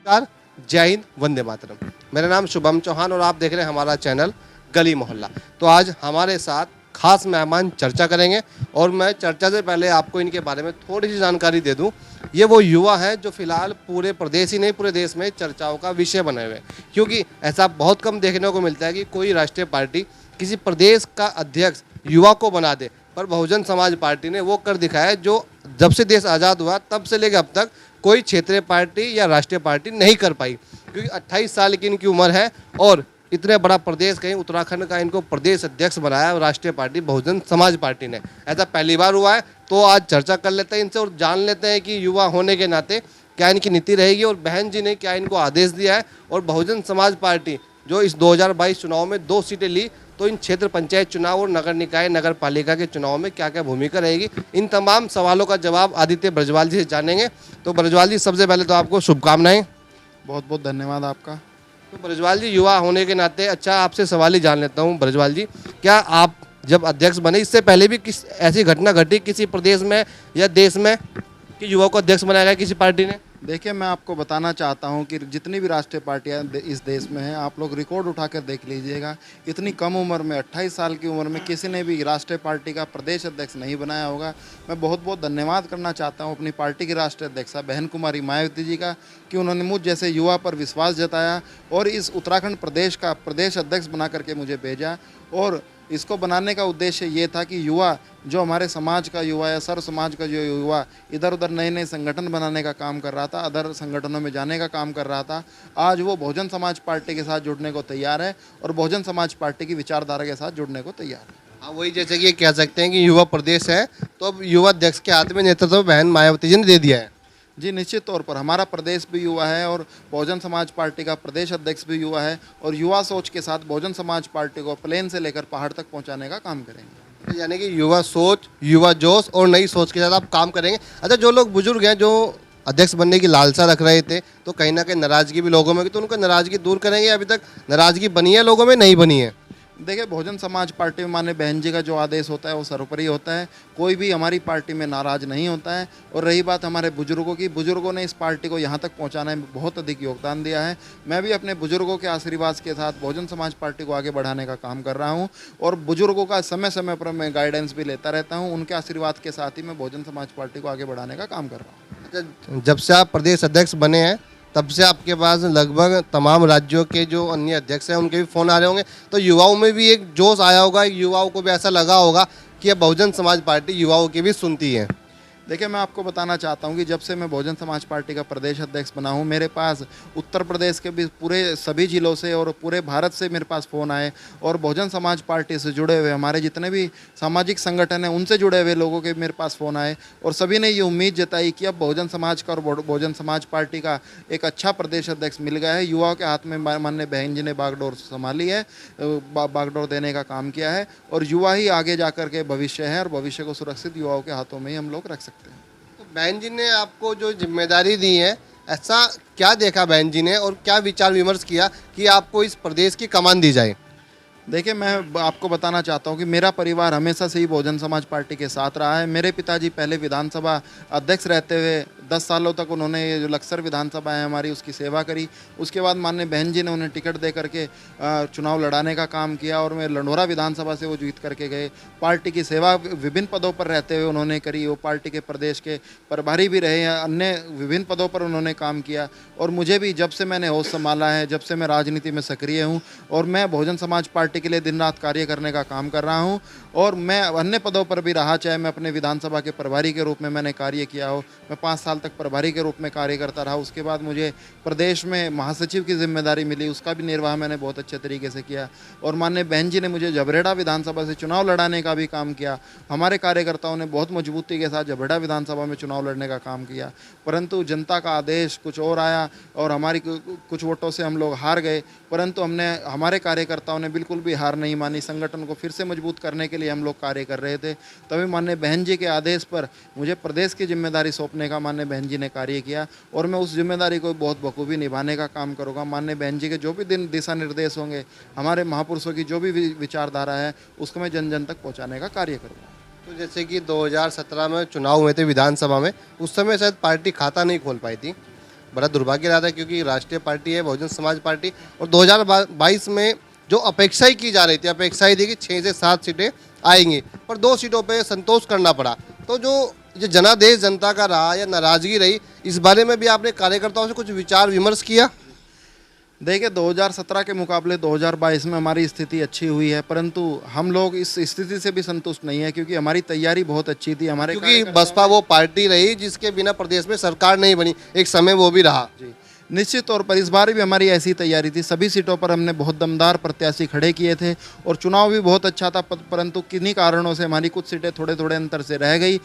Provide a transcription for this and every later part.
नमस्कार, जय हिंद, वंदे मातरम। मेरा नाम शुभम चौहान और आप देख रहे हैं हमारा चैनल गली मोहल्ला। तो आज हमारे साथ खास मेहमान चर्चा करेंगे और मैं चर्चा से पहले आपको इनके बारे में थोड़ी सी जानकारी दे दूं। ये वो युवा हैं जो फिलहाल पूरे प्रदेश ही नहीं पूरे देश में चर्चाओं का विषय बने हुए हैं, क्योंकि ऐसा बहुत कम देखने को मिलता है कि कोई राष्ट्रीय पार्टी किसी प्रदेश का अध्यक्ष युवा को बना दे। पर बहुजन समाज पार्टी ने वो कर दिखाया है जो जब से देश आज़ाद हुआ तब से लेकर अब तक कोई क्षेत्रीय पार्टी या राष्ट्रीय पार्टी नहीं कर पाई, क्योंकि 28 साल की इनकी उम्र है और इतने बड़ा प्रदेश कहीं उत्तराखंड का इनको प्रदेश अध्यक्ष बनाया और राष्ट्रीय पार्टी बहुजन समाज पार्टी ने। ऐसा पहली बार हुआ है। तो आज चर्चा कर लेते हैं इनसे और जान लेते हैं कि युवा होने के नाते क्या इनकी नीति रहेगी और बहन जी ने क्या इनको आदेश दिया है, और बहुजन समाज पार्टी जो इस 2022 चुनाव में 2 सीटें ली, तो इन क्षेत्र पंचायत चुनाव और नगर निकाय नगर पालिका के चुनाव में क्या क्या भूमिका रहेगी, इन तमाम सवालों का जवाब आदित्य ब्रजवाल जी से जानेंगे। तो ब्रजवाल जी, सबसे पहले तो आपको शुभकामनाएं। बहुत बहुत धन्यवाद आपका। तो ब्रजवाल जी, युवा होने के नाते अच्छा आपसे सवाल ही जान लेता हूँ। ब्रजवाल जी, क्या आप जब अध्यक्ष बने इससे पहले भी किस ऐसी घटना घटी किसी प्रदेश में या देश में कि युवा को अध्यक्ष बनाया गया किसी पार्टी ने? देखिए, मैं आपको बताना चाहता हूं कि जितनी भी राष्ट्रीय पार्टियां इस देश में हैं, आप लोग रिकॉर्ड उठाकर देख लीजिएगा। इतनी कम उम्र में 28 साल की उम्र में किसी ने भी राष्ट्रीय पार्टी का प्रदेश अध्यक्ष नहीं बनाया होगा। मैं बहुत बहुत धन्यवाद करना चाहता हूं अपनी पार्टी की राष्ट्रीय अध्यक्षा बहन कुमारी मायावती जी का कि उन्होंने मुझ जैसे युवा पर विश्वास जताया और इस उत्तराखंड प्रदेश का प्रदेश अध्यक्ष बना करके मुझे भेजा। और इसको बनाने का उद्देश्य ये था कि युवा जो हमारे समाज का युवा या सर्व समाज का जो युवा इधर उधर नए नए संगठन बनाने का काम कर रहा था, अदर संगठनों में जाने का काम कर रहा था, आज वो बहुजन समाज पार्टी के साथ जुड़ने को तैयार है और बहुजन समाज पार्टी की विचारधारा के साथ जुड़ने को तैयार है। हाँ, वही जैसे कि कह सकते हैं कि युवा प्रदेश है, तो अब युवा अध्यक्ष के हाथ में नेतृत्व बहन मायावती जी ने दे दिया है। जी, निश्चित तौर पर हमारा प्रदेश भी युवा है और बहुजन समाज पार्टी का प्रदेश अध्यक्ष भी युवा है और युवा सोच के साथ बहुजन समाज पार्टी को प्लेन से लेकर पहाड़ तक पहुंचाने का काम करेंगे। तो यानी कि युवा सोच, युवा जोश और नई सोच के साथ आप काम करेंगे। अच्छा, जो लोग बुजुर्ग हैं जो अध्यक्ष बनने की लालसा रख रहे थे, तो कहीं ना कहीं नाराजगी भी लोगों में की, तो उनको नाराजगी दूर करेंगे? अभी तक नाराजगी बनी है लोगों में, नहीं बनी है? देखिए, बहुजन समाज पार्टी में माननीय बहन जी का जो आदेश होता है वो सर्वोपरि होता है। कोई भी हमारी पार्टी में नाराज नहीं होता है। और रही बात हमारे बुजुर्गों की, बुजुर्गों ने इस पार्टी को यहाँ तक पहुँचाने में बहुत अधिक योगदान दिया है। मैं भी अपने बुजुर्गों के आशीर्वाद के साथ बहुजन समाज पार्टी को आगे बढ़ाने का काम कर रहा हूँ और बुजुर्गों का समय समय पर मैं गाइडेंस भी लेता रहता हूँ। उनके आशीर्वाद के साथ ही मैं बहुजन समाज पार्टी को आगे बढ़ाने का काम कर रहा हूँ। अच्छा, जब से आप प्रदेश अध्यक्ष बने हैं तब से आपके पास लगभग तमाम राज्यों के जो अन्य अध्यक्ष हैं उनके भी फ़ोन आ रहे होंगे, तो युवाओं में भी एक जोश आया होगा, युवाओं को भी ऐसा लगा होगा कि अब बहुजन समाज पार्टी युवाओं की भी सुनती है। देखिए, मैं आपको बताना चाहता हूं कि जब से मैं बहुजन समाज पार्टी का प्रदेश अध्यक्ष बना हूं, मेरे पास उत्तर प्रदेश के भी पूरे सभी जिलों से और पूरे भारत से मेरे पास फ़ोन आए और बहुजन समाज पार्टी से जुड़े हुए हमारे जितने भी सामाजिक संगठन हैं उनसे जुड़े हुए लोगों के मेरे पास फ़ोन आए और सभी ने ये उम्मीद जताई कि अब बहुजन समाज का और बहुजन समाज पार्टी का एक अच्छा प्रदेश अध्यक्ष मिल गया है। युवाओं के हाथ में माननीय बहन जी ने बागडोर संभाली है, बागडोर देने का काम किया है और युवा ही आगे जा कर के भविष्य है और भविष्य को सुरक्षित युवाओं के हाथों में ही हम लोग रख सकते हैं। तो बहन जी ने आपको जो जिम्मेदारी दी है, ऐसा क्या देखा बहन जी ने और क्या विचार विमर्श किया कि आपको इस प्रदेश की कमान दी जाए? देखिए, मैं आपको बताना चाहता हूं कि मेरा परिवार हमेशा से ही बहुजन समाज पार्टी के साथ रहा है। मेरे पिताजी पहले विधानसभा अध्यक्ष रहते हुए 10 सालों तक उन्होंने ये जो लक्सर विधानसभा है हमारी उसकी सेवा करी। उसके बाद माननीय बहन जी ने उन्हें टिकट दे करके चुनाव लड़ाने का काम किया और मैं लंढोरा विधानसभा से वो जीत करके गए। पार्टी की सेवा विभिन्न पदों पर रहते हुए उन्होंने करी। वो पार्टी के प्रदेश के प्रभारी भी रहे हैं, अन्य विभिन्न पदों पर उन्होंने काम किया और मुझे भी जब से मैंने होश संभाला है, जब से मैं राजनीति में सक्रिय हूँ और मैं बहुजन समाज पार्टी के लिए दिन रात कार्य करने का काम कर रहा हूं और मैं अन्य पदों पर भी रहा, चाहे मैं अपने विधानसभा के प्रभारी के रूप में मैंने कार्य किया हो। मैं 5 साल तक प्रभारी के रूप में कार्य करता रहा। उसके बाद मुझे प्रदेश में महासचिव की जिम्मेदारी मिली, उसका भी निर्वाह मैंने बहुत अच्छे तरीके से किया और माननीय बहन जी ने मुझे झबरेड़ा विधानसभा से चुनाव लड़ाने का भी काम किया। हमारे कार्यकर्ताओं ने बहुत मजबूती के साथ झबरेड़ा विधानसभा में चुनाव लड़ने का काम किया, परंतु जनता का आदेश कुछ और आया और हमारी कुछ वोटों से हम लोग हार गए। परंतु हमारे कार्यकर्ताओं ने बिल्कुल भी हार नहीं मानी। संगठन को फिर से मजबूत करने के लिए हम लोग कार्य कर रहे थे। तभी माननीय बहन जी के आदेश पर मुझे प्रदेश की जिम्मेदारी सौंपने का माननीय बहन जी ने कार्य किया और मैं उस जिम्मेदारी को बहुत बखूबी निभाने का काम करूँगा। माननीय बहन जी के जो भी दिशा निर्देश होंगे, हमारे महापुरुषों की जो भी विचारधारा है, उसको मैं जन जन तक पहुँचाने का कार्य करूँगा। तो जैसे कि 2017 में चुनाव हुए थे विधानसभा में, उस समय शायद पार्टी खाता नहीं खोल पाई थी। बड़ा दुर्भाग्य रहा था, क्योंकि राष्ट्रीय पार्टी है बहुजन समाज पार्टी, और 2022 में जो अपेक्षा ही की जा रही थी, अपेक्षा ही थी कि 6 से 7 सीटें आएंगी, पर 2 सीटों पे संतोष करना पड़ा। तो जो ये जनादेश जनता का रहा या नाराजगी रही, इस बारे में भी आपने कार्यकर्ताओं से कुछ विचार विमर्श किया? देखिए 2017 के मुकाबले 2022 में हमारी स्थिति अच्छी हुई है, परंतु हम लोग इस स्थिति से भी संतुष्ट नहीं है, क्योंकि हमारी तैयारी बहुत अच्छी थी। हमारे क्योंकि बसपा वो पार्टी रही जिसके बिना प्रदेश में सरकार नहीं बनी, एक समय वो भी रहा। जी, निश्चित तौर पर इस बार भी हमारी ऐसी तैयारी थी। सभी सीटों पर हमने बहुत दमदार प्रत्याशी खड़े किए थे और चुनाव भी बहुत अच्छा था, परंतु किन्हीं कारणों से हमारी कुछ सीटें थोड़े थोड़े अंतर से रह गई।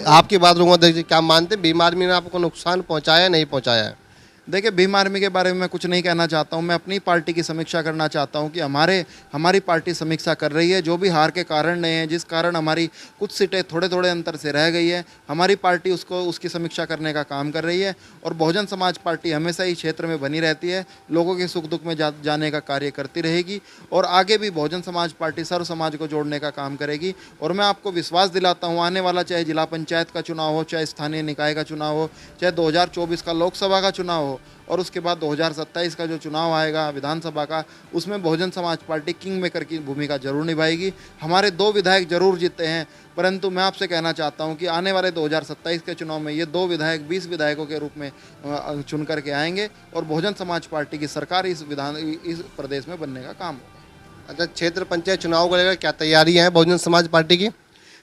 आपकी बात रूंगा, देखिए क्या मानते, भीम आर्मी ने आपको नुकसान पहुंचाया नहीं पहुंचाया है? देखिए भीम आर्मी के बारे में मैं कुछ नहीं कहना चाहता हूं। मैं अपनी पार्टी की समीक्षा करना चाहता हूं कि हमारी पार्टी समीक्षा कर रही है। जो भी हार के कारण रहे हैं, जिस कारण हमारी कुछ सीटें थोड़े थोड़े अंतर से रह गई है, हमारी पार्टी उसकी समीक्षा करने का काम कर रही है। और बहुजन समाज पार्टी हमेशा ही क्षेत्र में बनी रहती है, लोगों के सुख दुख में जाने का कार्य करती रहेगी और आगे भी बहुजन समाज पार्टी सर्व समाज को जोड़ने का काम करेगी। और मैं आपको विश्वास दिलाता हूँ, आने वाला चाहे जिला पंचायत का चुनाव हो, चाहे स्थानीय निकाय का चुनाव हो, चाहे 2024 का लोकसभा का चुनाव हो और उसके बाद 2027 का जो चुनाव आएगा विधानसभा का, उसमें Bahujan Samaj party king maker की भूमिका जरूर निभाएगी। हमारे 2 विधायक जरूर जीते हैं, परंतु मैं आपसे कहना चाहता हूं कि आने वाले 2027 के चुनाव में ये 2 विधायक 20 विधायकों के रूप में चुन करके आएंगे और बहुजन समाज पार्टी की सरकार इस प्रदेश में बनने का काम होगा। अच्छा, क्षेत्र पंचायत चुनाव को लेकर क्या तैयारियां हैं बहुजन समाज पार्टी की?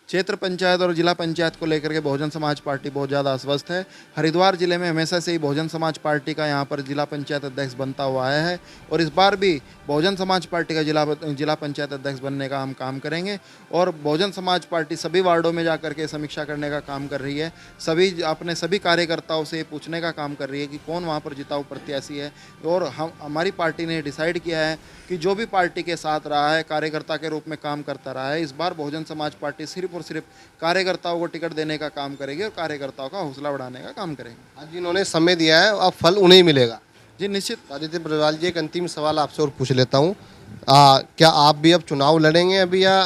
क्षेत्र पंचायत और जिला पंचायत को लेकर के बहुजन समाज पार्टी बहुत ज़्यादा आश्वस्त है। हरिद्वार जिले में हमेशा से ही बहुजन समाज पार्टी का यहाँ पर जिला पंचायत अध्यक्ष बनता हुआ आया है और इस बार भी बहुजन समाज पार्टी का जिला पंचायत अध्यक्ष बनने का हम काम करेंगे। और बहुजन समाज पार्टी सभी वार्डों में जा करके समीक्षा करने का काम कर रही है। अपने सभी कार्यकर्ताओं से पूछने का काम कर रही है कि कौन वहाँ पर जिताऊ प्रत्याशी है। और हमारी पार्टी ने डिसाइड किया है कि जो भी पार्टी के साथ रहा है, कार्यकर्ता के रूप में काम करता रहा है, इस बार बहुजन समाज पार्टी सिर्फ और सिर्फ कार्यकर्ताओं को टिकट देने का काम करेगी और कार्यकर्ताओं का हौसला बढ़ाने का काम करेंगे। आज इन्होंने समय दिया है, अब फल उन्हें ही मिलेगा। जी निश्चित। आदित्य ब्रजवाल जी, एक अंतिम सवाल आपसे और पूछ लेता हूँ, क्या आप भी अब चुनाव लड़ेंगे अभी या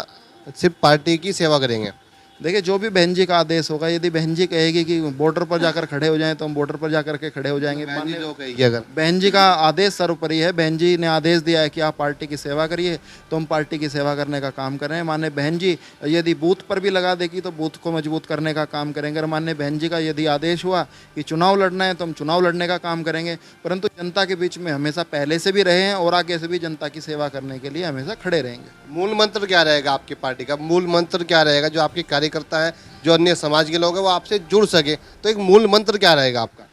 सिर्फ पार्टी की सेवा करेंगे? देखिए जो भी बहन जी का आदेश होगा, यदि बहन जी कहेगी कि बॉर्डर पर जाकर खड़े हो जाएं तो हम बॉर्डर पर जाकर के खड़े हो जाएंगे। जो कहेगी, अगर बहन जी का आदेश सर्वोपरि है, बहन जी ने आदेश दिया है कि आप पार्टी की सेवा करिए, तो हम पार्टी की सेवा करने का काम कर रहे हैं। माननीय बहन जी यदि बूथ पर भी लगा देगी तो बूथ को मजबूत करने का काम करेंगे। और माननीय बहन जी का यदि आदेश हुआ कि चुनाव लड़ना है तो हम चुनाव लड़ने का काम करेंगे। परंतु जनता के बीच में हमेशा पहले से भी रहे हैं और आगे से भी जनता की सेवा करने के लिए हमेशा खड़े रहेंगे। मूल मंत्र क्या रहेगा आपकी पार्टी का? मूल मंत्र क्या रहेगा जो आपके कार्यकर्ता है, जो अन्य समाज के लोग हैं, वो आपसे जुड़ सके, तो एक मूल मंत्र क्या रहेगा आपका?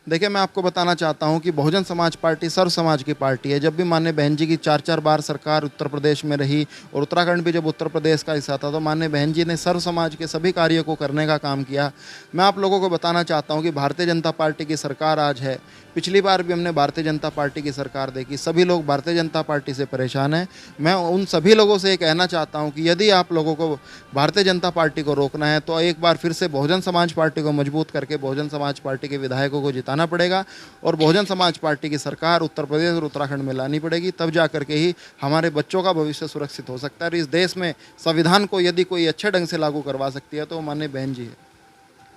देखिए मैं आपको बताना चाहता हूं कि बहुजन समाज पार्टी सर्व समाज की पार्टी है। जब भी माननीय बहन जी की 4-4 बार सरकार उत्तर प्रदेश में रही और उत्तराखंड भी जब उत्तर प्रदेश का हिस्सा था, तो माननीय बहन जी ने सर्व समाज के सभी कार्यों को करने का काम किया। मैं आप लोगों को बताना चाहता हूं कि भारतीय जनता पार्टी की सरकार आज है। पिछली बार भी हमने भारतीय जनता पार्टी की सरकार देखी, सभी लोग भारतीय जनता पार्टी से परेशान हैं। मैं उन सभी लोगों से ये कहना चाहता हूं कि यदि आप लोगों को भारतीय जनता पार्टी को रोकना है तो एक बार फिर से बहुजन समाज पार्टी को मजबूत करके बहुजन समाज पार्टी के विधायकों को जिताना पड़ेगा और बहुजन समाज पार्टी की सरकार उत्तर प्रदेश और उत्तराखंड में लानी पड़ेगी। तब जा करके ही हमारे बच्चों का भविष्य सुरक्षित हो सकता है। और इस देश में संविधान को यदि कोई अच्छे ढंग से लागू करवा सकती है तो माननीय बहन जी है।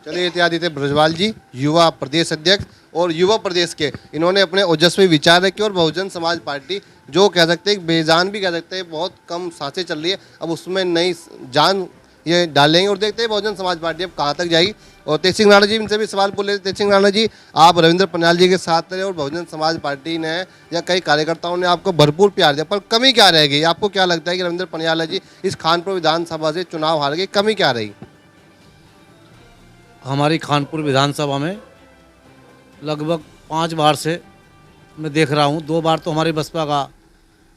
चलिए, आदित्य ब्रजवाल जी, युवा प्रदेश अध्यक्ष और युवा प्रदेश के, इन्होंने अपने ओजस्वी विचार रखे और बहुजन समाज पार्टी जो कह सकते हैं, बेजान भी कह सकते हैं, बहुत कम सांसें चल रही है, अब उसमें नई जान ये डालेंगे और देखते हैं बहुजन समाज पार्टी अब कहाँ तक जाएगी। और तेज सिंह राणा जी, इनसे भी सवाल पूछ लेते। तेज सिंह राणा जी, आप रविंद्र पनियाल जी के साथ रहे और बहुजन समाज पार्टी ने या कई कार्यकर्ताओं ने आपको भरपूर प्यार दिया, पर कमी क्या रह गई? आपको क्या लगता है कि रविंद्र पनियाल जी इस खानपुर विधानसभा से चुनाव हार गए, कमी क्या रही? हमारी खानपुर विधानसभा में लगभग 5 बार से मैं देख रहा हूँ, 2 बार तो हमारी बसपा का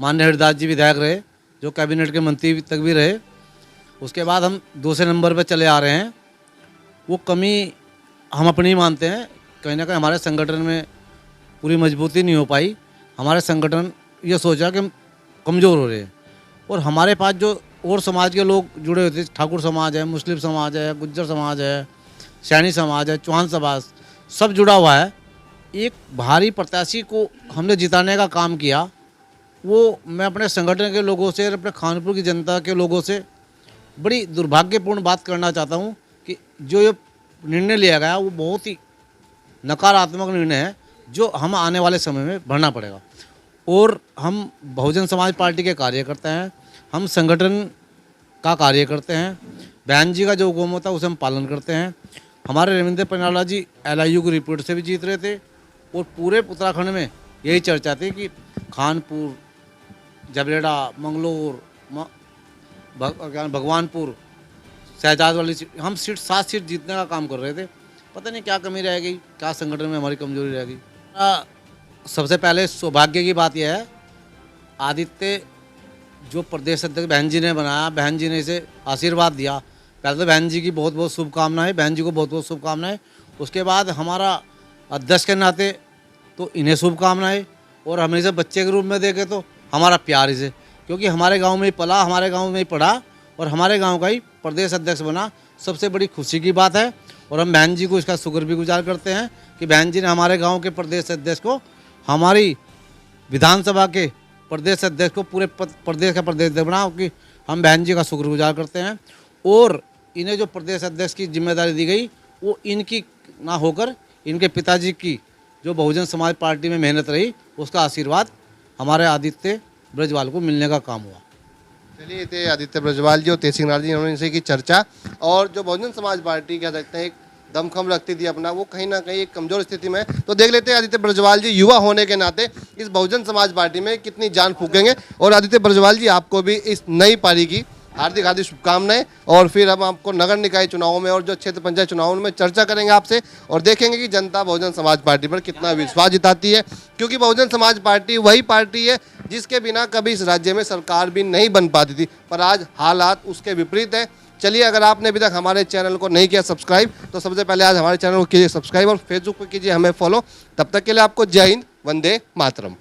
माननीय हरिदास जी विधायक रहे, जो कैबिनेट के मंत्री तक भी रहे। उसके बाद हम दूसरे नंबर पर चले आ रहे हैं। वो कमी हम अपनी मानते हैं, कहीं ना कहीं हमारे संगठन में पूरी मजबूती नहीं हो पाई। हमारे संगठन ये सोचा कि हम कमज़ोर हो रहे हैं और हमारे पास जो और समाज के लोग जुड़े होते, ठाकुर समाज है, मुस्लिम समाज है, गुज्जर समाज है, सैनी समाज है, चौहान समाज, सब जुड़ा हुआ है। एक भारी प्रत्याशी को हमने जिताने का काम किया। वो मैं अपने संगठन के लोगों से और अपने खानपुर की जनता के लोगों से बड़ी दुर्भाग्यपूर्ण बात करना चाहता हूँ कि जो ये निर्णय लिया गया वो बहुत ही नकारात्मक निर्णय है। जो हम आने वाले समय में भरना पड़ेगा। और हम बहुजन समाज पार्टी के कार्यकर्ता हैं, हम संगठन का कार्य करते हैं, बहन जी का जो हुक्म होता है उसे हम पालन करते हैं। हमारे रविंद्र पनियाला जी LIU की रिपोर्ट से भी जीत रहे थे और पूरे उत्तराखंड में यही चर्चा थी कि खानपुर, जबरेड़ा, मंगलोर, भगवानपुर, शहजाद वाली सीट, हम 7 सीट जीतने का काम कर रहे थे। पता नहीं क्या कमी रह गई, क्या संगठन में हमारी कमजोरी रह गई। सबसे पहले सौभाग्य की बात यह है, आदित्य जो प्रदेश अध्यक्ष बहन जी ने बनाया, बहन जी ने इसे आशीर्वाद दिया। पहले तो बहन जी की बहुत बहुत शुभकामनाएं, बहन जी को बहुत बहुत शुभकामनाएं। उसके बाद हमारा अध्यक्ष के नाते तो इन्हें शुभकामनाएं, और हमें इसे बच्चे के रूप में देखे तो हमारा प्यार इसे, क्योंकि हमारे गांव में ही पला, हमारे गांव में ही पढ़ा और हमारे गांव का ही प्रदेश अध्यक्ष बना। सबसे बड़ी खुशी की बात है और हम बहन जी को इसका शुक्र भी गुजार करते हैं कि बहन जी ने हमारे गाँव के प्रदेश अध्यक्ष को हमारी विधानसभा के प्रदेश अध्यक्ष को पूरे प्रदेश का प्रदेश अध्यक्ष बना, कि हम बहन जी का शुक्रगुजार करते हैं। और इन्हें जो प्रदेश अध्यक्ष की जिम्मेदारी दी गई वो इनकी ना होकर इनके पिताजी की जो बहुजन समाज पार्टी में मेहनत रही उसका आशीर्वाद हमारे आदित्य ब्रजवाल को मिलने का काम हुआ। चलिए, ये थे आदित्य ब्रजवाल जी और तेज सिंह नार जी, उन्होंने इनसे की चर्चा। और जो बहुजन समाज पार्टी कह सकते हैं एक दमखम रखती थी अपना, वो कहीं ना कहीं एक कमजोर स्थिति में। तो देख लेते हैं आदित्य ब्रजवाल जी युवा होने के नाते इस बहुजन समाज पार्टी में कितनी जान फूकेंगे। और आदित्य ब्रजवाल जी, आपको भी इस नई पारी की हार्दिक हार्दिक शुभकामनाएं। और फिर हम आपको नगर निकाय चुनावों में और जो क्षेत्र पंचायत चुनावों में चर्चा करेंगे आपसे, और देखेंगे कि जनता बहुजन समाज पार्टी पर कितना विश्वास जताती है, क्योंकि बहुजन समाज पार्टी वही पार्टी है जिसके बिना कभी इस राज्य में सरकार भी नहीं बन पाती थी, पर आज हालात उसके विपरीत है। चलिए, अगर आपने अभी तक हमारे चैनल को नहीं किया सब्सक्राइब, तो सबसे पहले आज हमारे चैनल को कीजिए सब्सक्राइब और फेसबुक पर कीजिए हमें फॉलो। तब तक के लिए आपको जय हिंद, वंदे मातरम।